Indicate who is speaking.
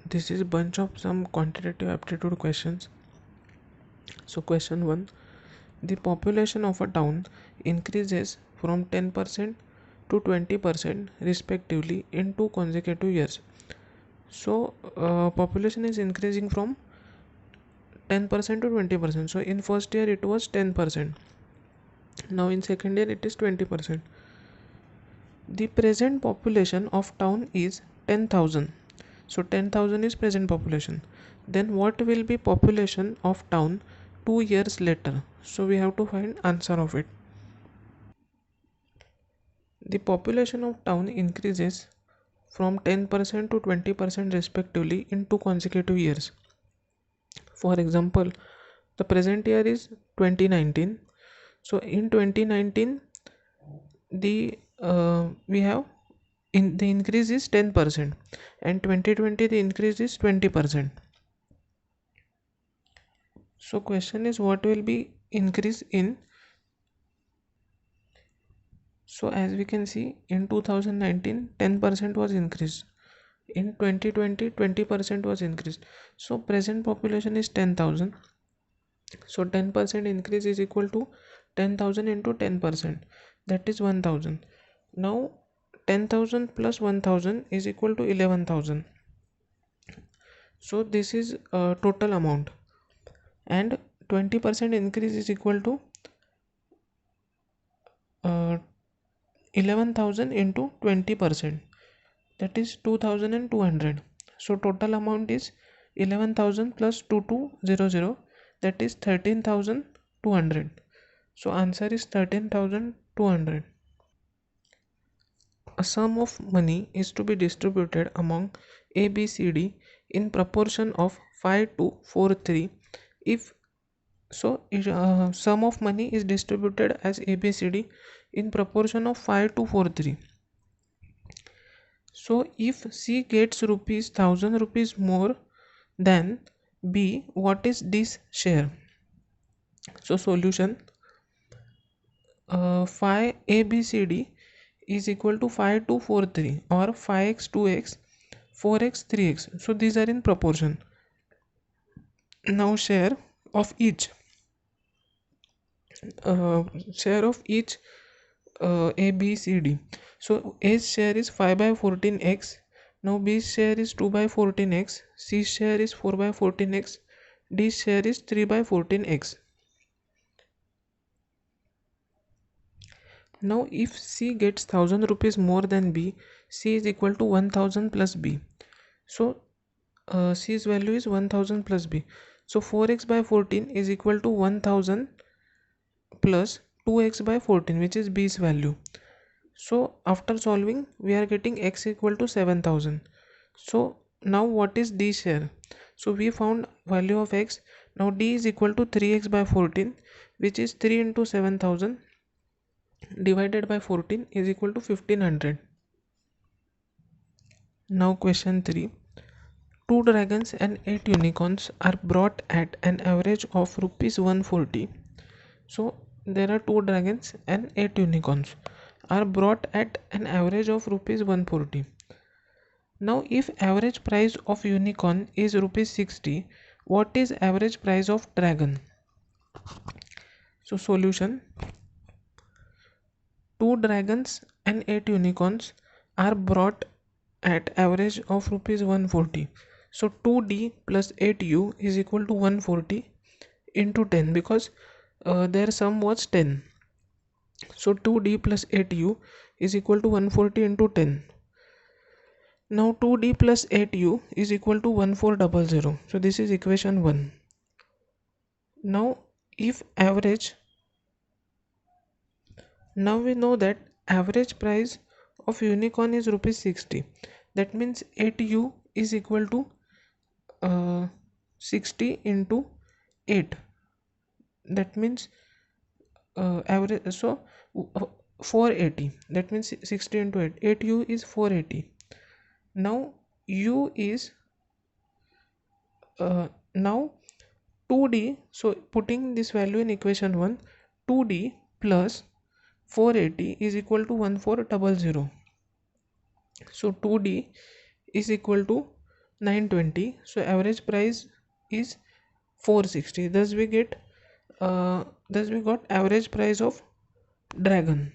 Speaker 1: This is bunch of some quantitative aptitude questions. So question 1, the population of a town increases from 10% to 20% respectively in 2 consecutive years. So population is increasing from 10% to 20%. So in first year it was 10%. Now in second year it is 20%. The present population of town is 10,000. So 10,000 is present population. Then what will be population of town 2 years later? So we have to find answer of it. The population of town increases from 10% to 20% respectively in 2 consecutive years. For example, the present year is 2019. So in 2019 the we have in the increase is 10%, and 2020 the increase is 20%. So question is what will be increase in. So as we can see, in 2019 10% was increased, in 2020 20% was increased. So present population is 10,000. So 10% increase is equal to 10,000 into 10%, that is 1,000. Now 10,000 plus 1,000 is equal to 11,000. So this is total amount, and 20% increase is equal to uh, 11,000 into 20%, that is 2,200. So total amount is 11,000 plus 2200, that is 13,200. So answer is 13,200. A sum of money is to be distributed among A, B, C, D in proportion of 5 to 4, 3 if sum of money is distributed as ABCD in proportion of 5 to 4, 3. So if C gets rupees 1,000 rupees more than B, what is this share? So solution, 5 ABCD is equal to 5 to 4, 3, or 5x 2x 4x 3x. So these are in proportion. Now share of each uh, share of each A, B, C, D. So A's share is 5 by 14x. Now B's share is 2 by 14x. C's share is 4 by 14x. D's share is 3 by 14x. Now if C gets 1,000 rupees more than B, C is equal to 1,000 plus B. So C's value is 1,000 plus B. So 4x by 14 is equal to 1,000 plus 2x by 14, which is B's value. So after solving we are getting x equal to 7,000. So now what is D share? So we found value of x. Now D is equal to 3x by 14, which is 3 into 7,000 divided by 14 is equal to 1,500. Now question 3. 2 dragons and 8 unicorns are brought at an average of rupees 140. So there are 2 dragons and 8 unicorns are brought at an average of rupees 140. Now if average price of unicorn is rupees 60, what is average price of dragon? So solution, 2 dragons and 8 unicorns are brought at average of rupees 140. So 2D plus 8U is equal to 140 into 10, because their sum was 10. So 2D plus 8U is equal to 140 into 10. Now 2D plus 8U is equal to 1400. So this is equation 1. Now if average, now we know that average price of unicorn is rupees 60. That means 8U is equal to 60 into 8. That means average, so 480. That means 60 into 8. 8U is 480. Now U is now 2D. So putting this value in equation 1, 2D plus 480 is equal to 1400. So 2D is equal to 920, so average price is 460. Thus we got average price of dragon.